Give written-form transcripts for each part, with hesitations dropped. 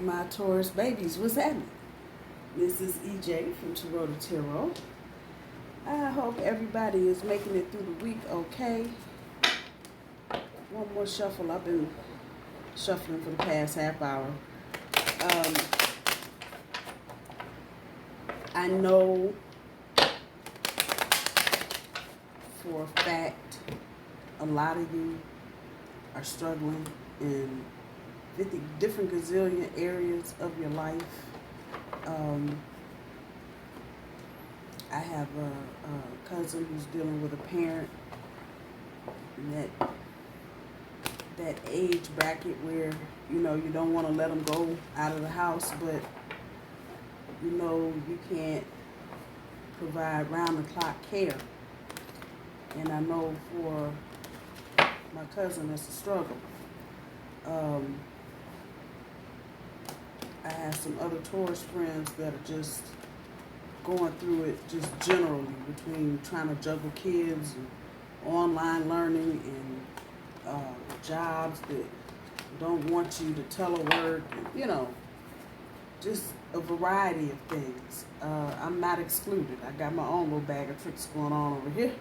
My Taurus babies, what's happening? This is EJ from Taurota Tarot. I hope everybody is making it through the week okay. One more shuffle. I've been shuffling for the past half hour. I know for a fact a lot of you are struggling in 50 different gazillion areas of your life. I have a cousin who's dealing with a parent in that age bracket where, you know, you don't want to let them go out of the house, but you know you can't provide round-the-clock care. And I know for my cousin it's a struggle. I have some other Taurus friends that are just going through it just generally, between trying to juggle kids and online learning and jobs that don't want you to telework, and, you know, just a variety of things. I'm not excluded. I got my own little bag of tricks going on over here.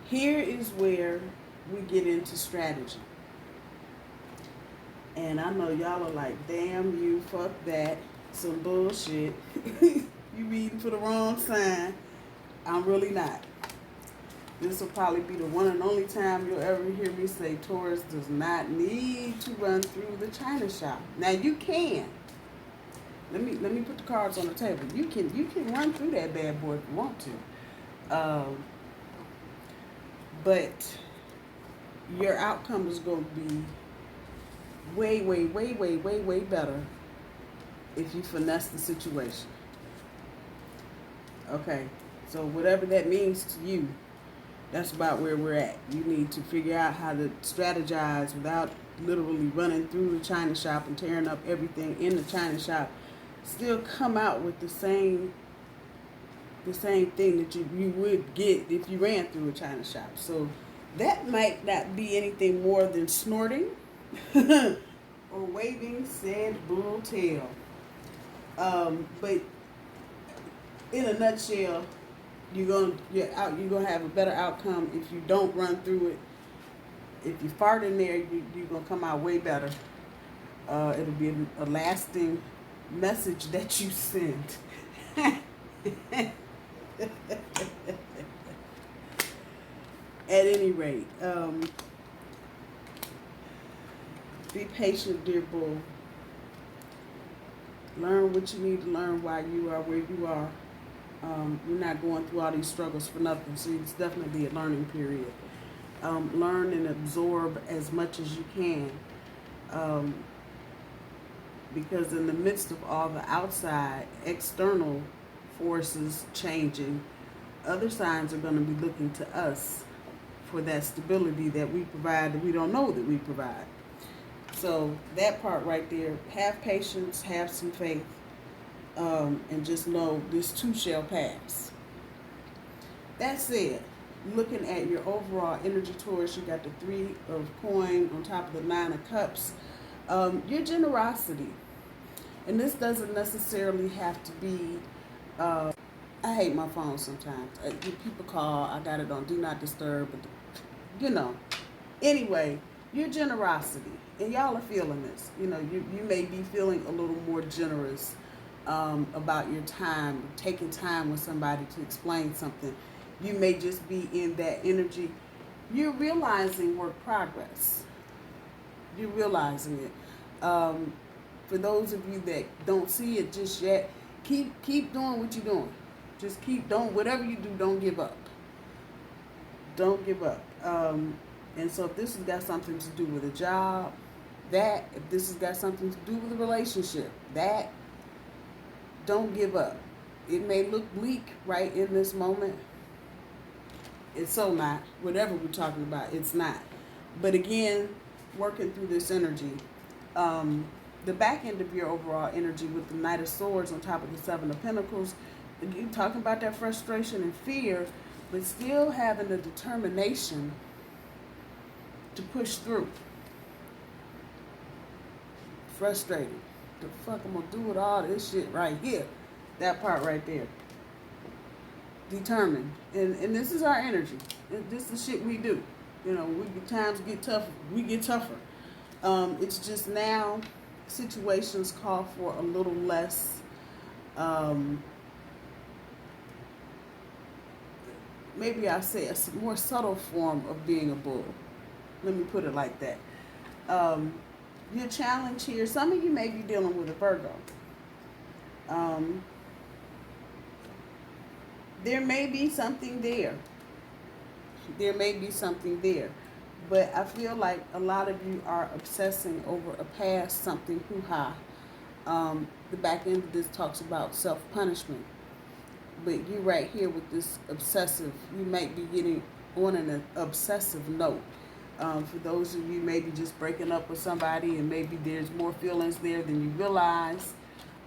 Here is where we get into strategy. And I know y'all are like, damn you, fuck that, some bullshit. You reading for the wrong sign. I'm really not. This will probably be the one and only time you'll ever hear me say Taurus does not need to run through the china shop. Now you can. Let me put the cards on the table. You can run through that bad boy if you want to. But your outcome is going to be way better if you finesse the situation. Okay, so whatever that means to you, that's about where we're at. You need to figure out how to strategize without literally running through the china shop and tearing up everything in the china shop. Still come out with the same thing that you would get if you ran through a china shop. So that might not be anything more than snorting or waving said bull tail. But in a nutshell, you're gonna have a better outcome if you don't run through it. If you fart in there, you're gonna come out way better. It'll be a lasting message that you send. At any rate, be patient, dear bull. Learn what you need to learn while you are where you are. You're not going through all these struggles for nothing, so it's definitely a learning period. Learn and absorb as much as you can, because in the midst of all the outside, external forces changing, other signs are going to be looking to us for that stability that we provide that we don't know that we provide. So that part right there, have patience, have some faith, and just know this too shall pass. That said, looking at your overall energy Taurus, you got the 3 of coin on top of the 9 of cups. Your generosity, and this doesn't necessarily have to be, I hate my phone sometimes. People call, I got it on Do Not Disturb, but you know. Anyway, your generosity, and y'all are feeling this. You know, you may be feeling a little more generous about your time, taking time with somebody to explain something. You may just be in that energy. You're realizing work progress. You're realizing it. For those of you that don't see it just yet, keep doing what you're doing. Just whatever you do, don't give up. Don't give up. And so if this has got something to do with a job, if this has got something to do with a relationship, don't give up. It may look bleak right in this moment. It's so not. Whatever we're talking about, it's not. But again, working through this energy, the back end of your overall energy with the Knight of Swords on top of the 7 of Pentacles, you're talking about that frustration and fear, but still having the determination to push through. frustrated. The fuck I'm gonna do with all this shit right here? That part right there. Determined. And this is our energy. This is shit we do. You know, times get tough. We get tougher. It's just now situations call for a little less. Maybe I say a more subtle form of being a bull. Let me put it like that. Your challenge here, some of you may be dealing with a Virgo. There may be something there. There may be something there. But I feel like a lot of you are obsessing over a past something hoo-ha. The back end of this talks about self-punishment. But you right here with this obsessive, you might be getting on an obsessive note. For those of you maybe just breaking up with somebody and maybe there's more feelings there than you realize,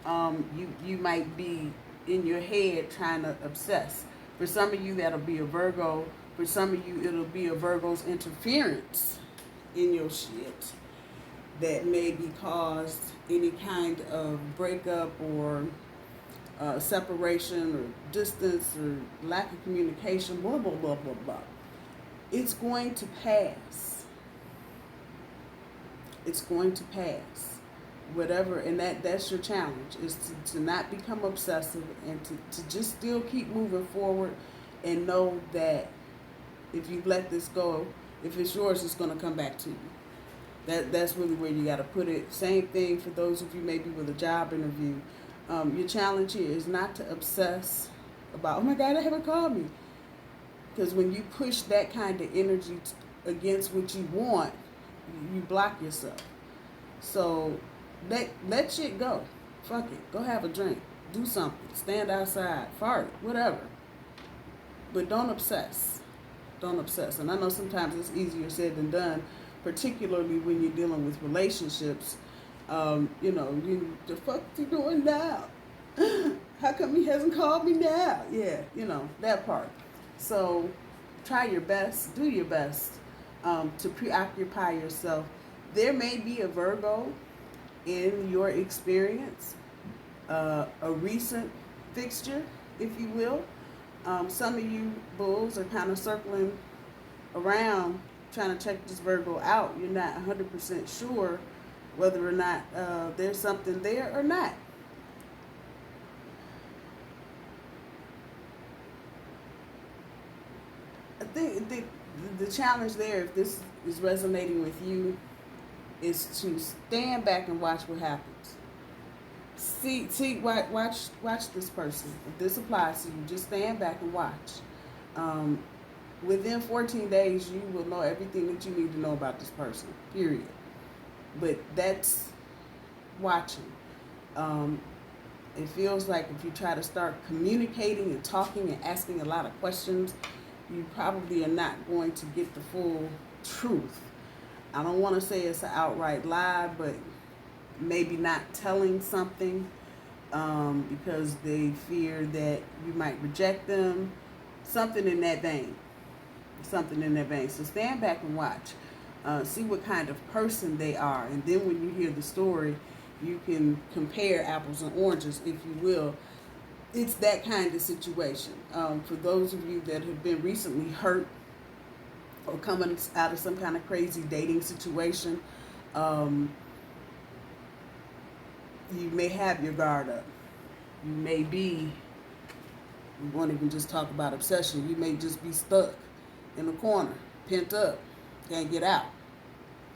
you might be in your head trying to obsess. For some of you, that'll be a Virgo. For some of you, it'll be a Virgo's interference in your shit that maybe caused any kind of breakup or separation or distance or lack of communication, blah, blah, blah, blah, blah. It's going to pass. It's going to pass. Whatever, and that's your challenge, is to not become obsessive and to just still keep moving forward and know that if you let this go, if it's yours, it's going to come back to you. That's really where you got to put it. Same thing for those of you maybe with a job interview. Your challenge here is not to obsess about, oh my God, they haven't called me. Because when you push that kind of energy against what you want, you block yourself. So let shit go. Fuck it. Go have a drink. Do something. Stand outside. Fart. Whatever. But don't obsess. Don't obsess. And I know sometimes it's easier said than done, particularly when you're dealing with relationships. The fuck you doing now? How come he hasn't called me now? Yeah, that part. So try your best. Do your best to preoccupy yourself. There may be a Virgo in your experience, a recent fixture, if you will. Some of you bulls are kind of circling around trying to check this Virgo out. You're not 100% sure whether or not there's something there or not. I think the challenge there, if this is resonating with you, is to stand back and watch what happens. Watch this person. If this applies to you, just stand back and watch. Within 14 days, you will know everything that you need to know about this person, period. But that's watching. It feels like if you try to start communicating and talking and asking a lot of questions, you probably are not going to get the full truth. I don't want to say it's an outright lie, but maybe not telling something because they fear that you might reject them. Something in that vein. So stand back and watch. See what kind of person they are. And then when you hear the story, you can compare apples and oranges, if you will. It's that kind of situation. For those of you that have been recently hurt or coming out of some kind of crazy dating situation, you may have your guard up. You may be, we won't even just talk about obsession, you may just be stuck in a corner, pent up, can't get out,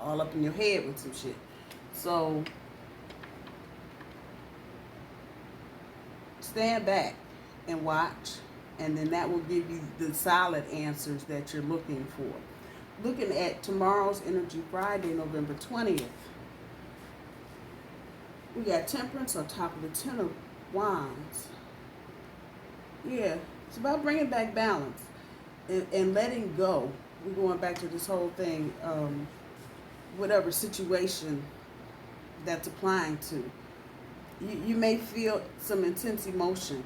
all up in your head with some shit. So stand back and watch, and then that will give you the solid answers that you're looking for. Looking at tomorrow's Energy Friday, November 20th. We got Temperance on top of the Ten of Wands. Yeah, it's about bringing back balance and letting go. We're going back to this whole thing, whatever situation that's applying to. You may feel some intense emotion,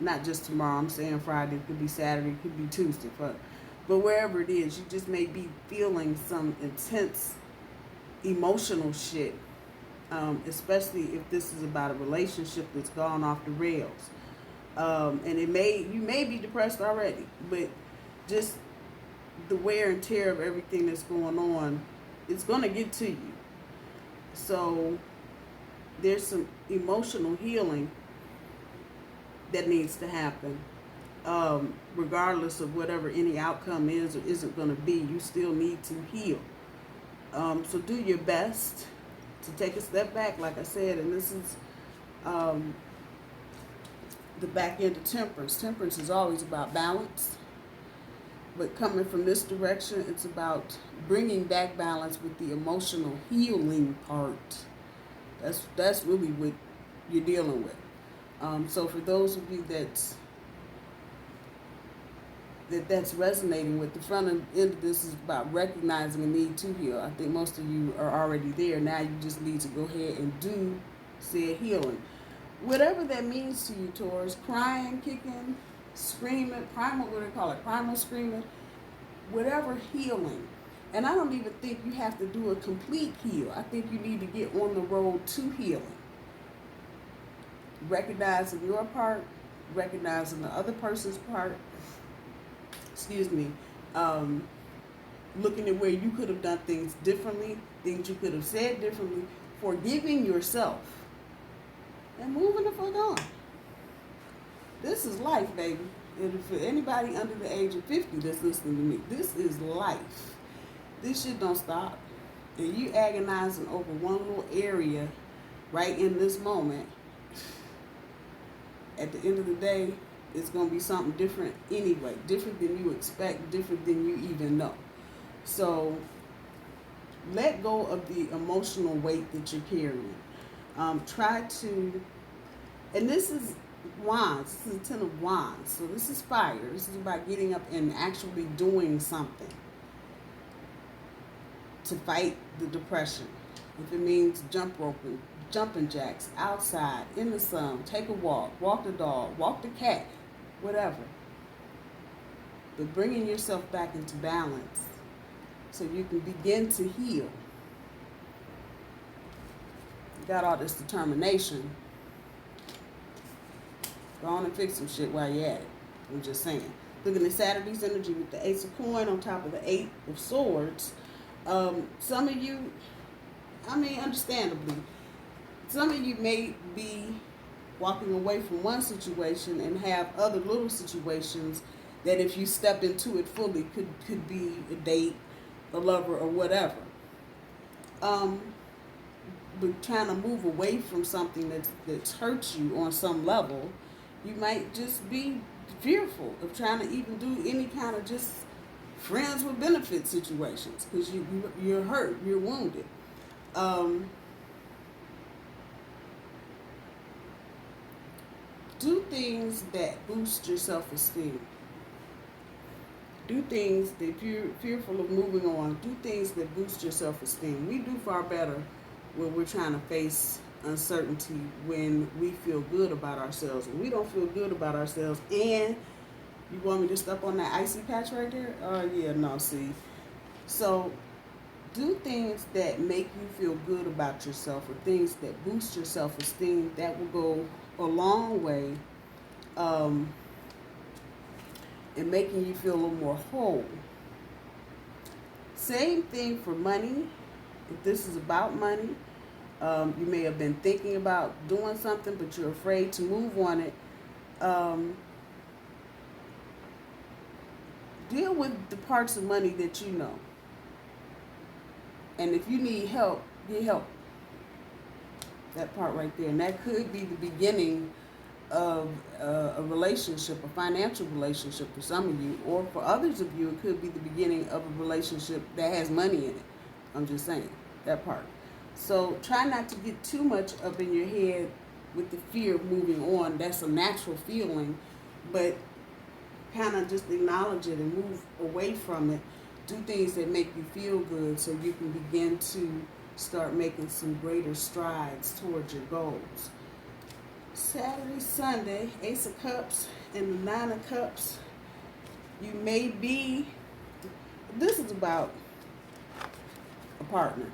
not just tomorrow, I'm saying Friday, it could be Saturday, it could be Tuesday, but wherever it is, you just may be feeling some intense emotional shit especially if this is about a relationship that's gone off the rails. And you may be depressed already, but just the wear and tear of everything that's going on, it's going to get to you. So there's some emotional healing that needs to happen. Regardless of whatever any outcome is or isn't going to be, you still need to heal. So do your best to take a step back, like I said, and this is the back end of temperance. Temperance is always about balance, but coming from this direction, it's about bringing back balance with the emotional healing part. That's really what you're dealing with. So for those of you that's resonating with, the front end of this is about recognizing a need to heal. I think most of you are already there. Now you just need to go ahead and do said healing. Whatever that means to you, Taurus, crying, kicking, screaming, primal, what do they call it? Primal screaming, whatever healing. And I don't even think you have to do a complete heal. I think you need to get on the road to healing. Recognizing your part, recognizing the other person's part, looking at where you could have done things differently, things you could have said differently, forgiving yourself, and moving the fuck on. This is life, baby. And for anybody under the age of 50 that's listening to me, this is life. This shit don't stop. And you agonizing over one little area right in this moment, at the end of the day, it's going to be something different anyway. Different than you expect, different than you even know. So let go of the emotional weight that you're carrying. Try to, and this is wands. This is the 10 of wands. So this is fire. This is about getting up and actually doing something to fight the depression. If it means jump roping, jumping jacks, outside, in the sun, take a walk the dog, walk the cat, whatever. But bringing yourself back into balance so you can begin to heal. You got all this determination. Go on and fix some shit while you're at it. I'm just saying. Looking at Saturday's energy with the Ace of Coin on top of the 8 of Swords. Some of you, understandably, some of you may be walking away from one situation and have other little situations that if you step into it fully could be a date, a lover, or whatever. But trying to move away from something that's hurt you on some level, you might just be fearful of trying to even do any kind of just friends with benefit situations because you're hurt, you're wounded. Do things that boost your self-esteem. Do things that if you're fearful of moving on, do things that boost your self-esteem. We do far better when we're trying to face uncertainty when we feel good about ourselves. When we don't feel good about ourselves, and you want me to step on that icy patch right there? Oh, yeah, no, see. So do things that make you feel good about yourself or things that boost your self-esteem. That will go a long way in making you feel a little more whole. Same thing for money. If this is about money, you may have been thinking about doing something, but you're afraid to move on it. Deal with the parts of money that you know. And if you need help, get help. That part right there. And that could be the beginning of a relationship, a financial relationship for some of you. Or for others of you, it could be the beginning of a relationship that has money in it. I'm just saying, that part. So try not to get too much up in your head with the fear of moving on. That's a natural feeling. But kind of just acknowledge it and move away from it. Do things that make you feel good so you can begin to start making some greater strides towards your goals. Saturday, Sunday, Ace of Cups and the 9 of Cups. You may be, this is about a partner.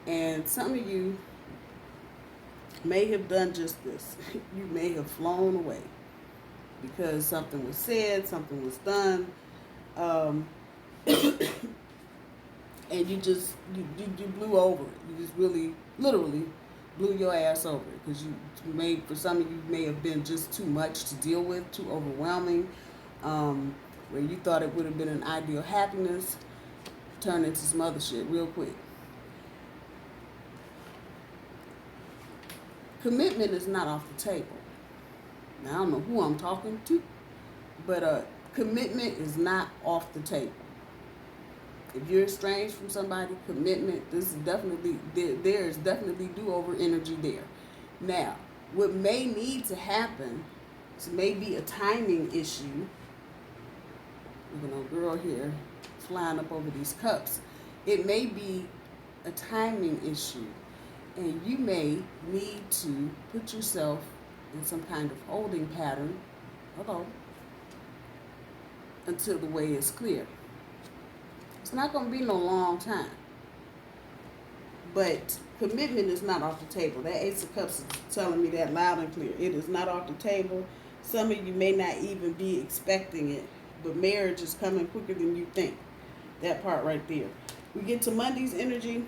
And some of you may have done just this. You may have flown away because something was said, something was done, um, and you blew over it. You just really, literally blew your ass over it because for some of you, may have been just too much to deal with, too overwhelming, where you thought it would have been an ideal happiness, turned into some other shit real quick. Commitment is not off the table. Now, I don't know who I'm talking to, but commitment is not off the table. If you're estranged from somebody, commitment, this is definitely, there is definitely do-over energy there. Now, what may need to happen, is maybe a timing issue. Look at no girl here flying up over these cups. It may be a timing issue, and you may need to put yourself in some kind of holding pattern, until the way is clear. It's not going to be no long time. But commitment is not off the table. That Ace of Cups is telling me that loud and clear. It is not off the table. Some of you may not even be expecting it, but marriage is coming quicker than you think. That part right there. We get to Monday's energy,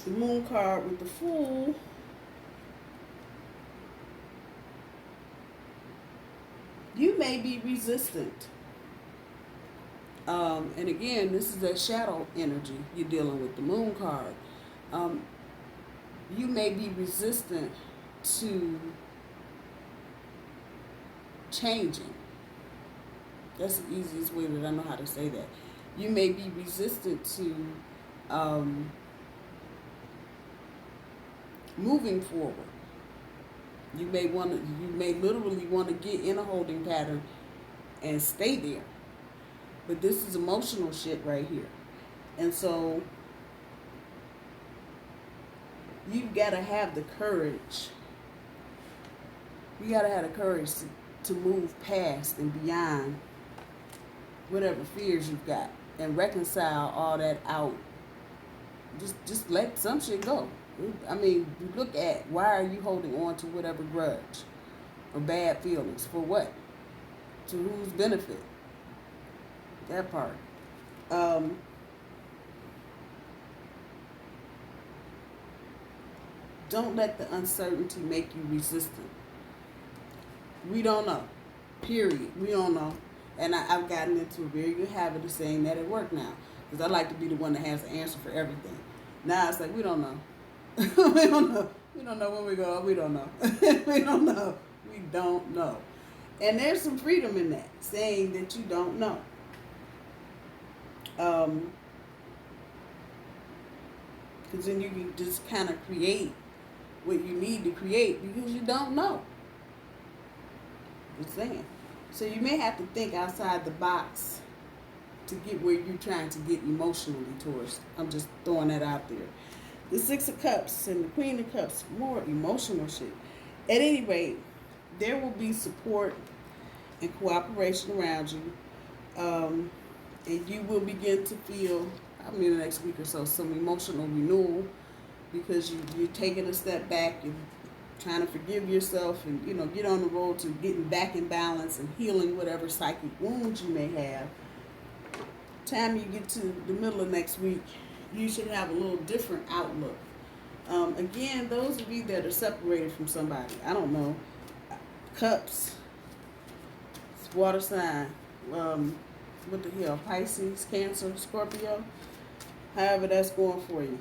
the Moon card with the Fool. You may be resistant. And again, this is that shadow energy you're dealing with, the Moon card. You may be resistant to changing. That's the easiest way that I know how to say that. You may be resistant to moving forward. You may literally want to get in a holding pattern and stay there. But this is emotional shit right here. And so you've got to have the courage. You got to have the courage to move past and beyond whatever fears you've got and reconcile all that out. Just let some shit go. I mean, look at, why are you holding on to whatever grudge or bad feelings? For what? To whose benefit? That part. Don't let the uncertainty make you resistant. We don't know. Period. We don't know. And I've gotten into a very good habit of saying that at work now. Because I like to be the one that has the answer for everything. Now it's like, we don't know. We don't know. We don't know when we go. We don't know. We don't know. We don't know. And there's some freedom in that, saying that you don't know. Because then you can just kind of create what you need to create because you don't know. Just saying. So you may have to think outside the box to get where you're trying to get emotionally towards. I'm just throwing that out there. The Six of Cups and the Queen of Cups, more emotional shit. At any rate, there will be support and cooperation around you. And you will begin to feel, in the next week or so, some emotional renewal because you're taking a step back. You're trying to forgive yourself and, get on the road to getting back in balance and healing whatever psychic wounds you may have. Time you get to the middle of next week, you should have a little different outlook. Again, those of you that are separated from somebody, I don't know, Cups, water sign, what the hell, Pisces, Cancer, Scorpio, however that's going for you,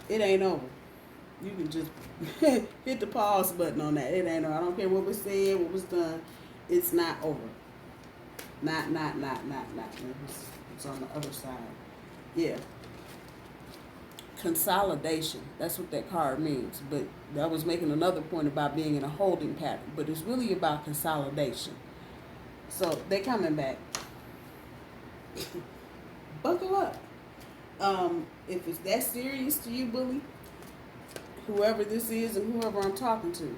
it ain't over. You can just hit the pause button on that. It ain't over. I don't care what was said, what was done. It's not over. Not. It's on the other side. Yeah. Consolidation. That's what that card means. But I was making another point about being in a holding pattern. But it's really about consolidation. So they're coming back. Buckle up. If it's that serious to you, bully, whoever this is and whoever I'm talking to,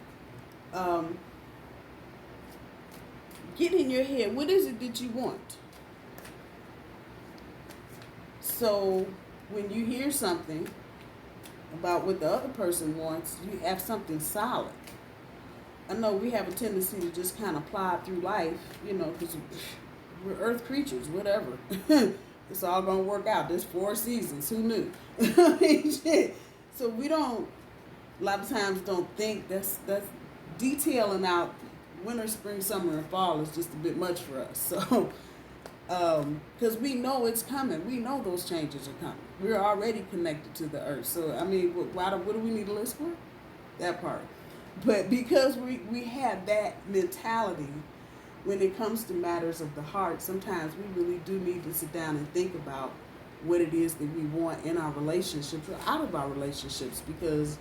get in your head, what is it that you want? So when you hear something about what the other person wants. You have something solid. I know we have a tendency to just kind of plod through life, you know, because we're earth creatures, whatever. It's all going to work out. There's 4 seasons. Who knew? Shit. So we don't, a lot of times don't think that's detailing out winter, spring, summer, and fall is just a bit much for us. So, because we know it's coming. We know those changes are coming. We're already connected to the earth. So, I mean, what do we need a list for? That part. But because we have that mentality when it comes to matters of the heart, sometimes we really do need to sit down and think about what it is that we want in our relationships or out of our relationships. Because,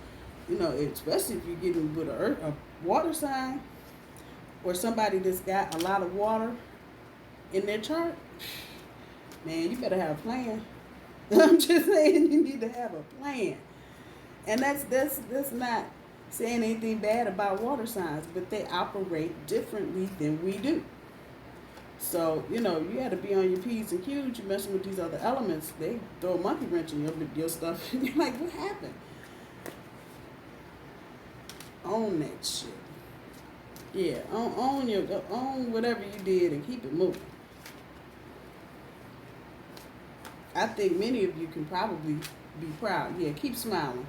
you know, especially if you're getting with a water sign or somebody that's got a lot of water in their chart, man, you better have a plan. I'm just saying, you need to have a plan. And that's not saying anything bad about water signs, but they operate differently than we do. So, you know, you got to be on your P's and Q's. You're messing with these other elements, they throw a monkey wrench in your stuff. And you're like, what happened? Own that shit. Yeah, own whatever you did and keep it moving. I think many of you can probably be proud. Yeah, keep smiling.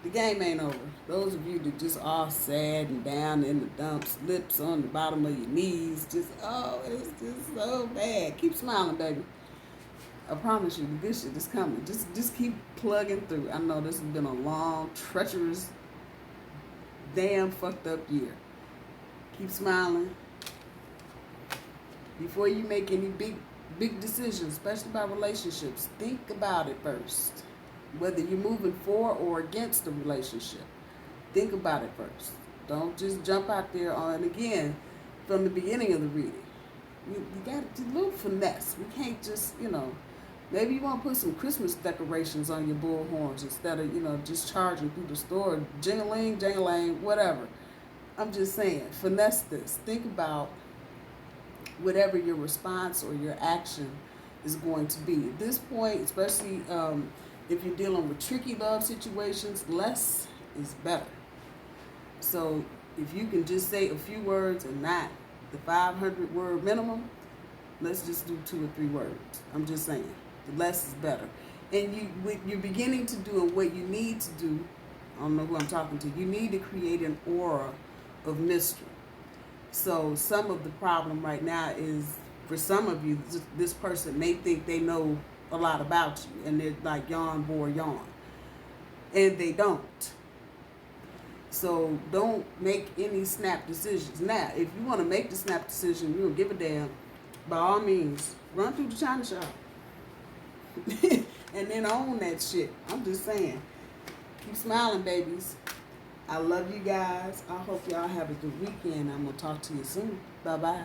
The game ain't over. Those of you that just all sad and down in the dumps, lips on the bottom of your knees, just, oh, it's just so bad. Keep smiling, baby. I promise you, the good shit is coming. Just keep plugging through. I know this has been a long, treacherous, damn fucked up year. Keep smiling. Before you make any big decisions, especially about relationships, think about it first. Whether you're moving for or against the relationship, think about it first. Don't just jump out there on, again, from the beginning of the reading. You got to do a little finesse. We can't just, you know, maybe you want to put some Christmas decorations on your bullhorns instead of, you know, just charging through the store, jingling, jangling, whatever. I'm just saying, finesse this. Think about whatever your response or your action is going to be. At this point, especially if you're dealing with tricky love situations, less is better. So if you can just say a few words and not the 500 word minimum, let's just do 2 or 3 words. I'm just saying, the less is better. And you're beginning to do what you need to do. I don't know who I'm talking to. You need to create an aura of mystery. So some of the problem right now is, for some of you, this person may think they know a lot about you, and they're like yawn, bore, yawn, and they don't. So don't make any snap decisions. Now, if you want to make the snap decision, you don't give a damn, by all means, run through the china shop and then own that shit. I'm just saying, keep smiling, babies. I love you guys. I hope y'all have a good weekend. I'm gonna talk to you soon. Bye bye.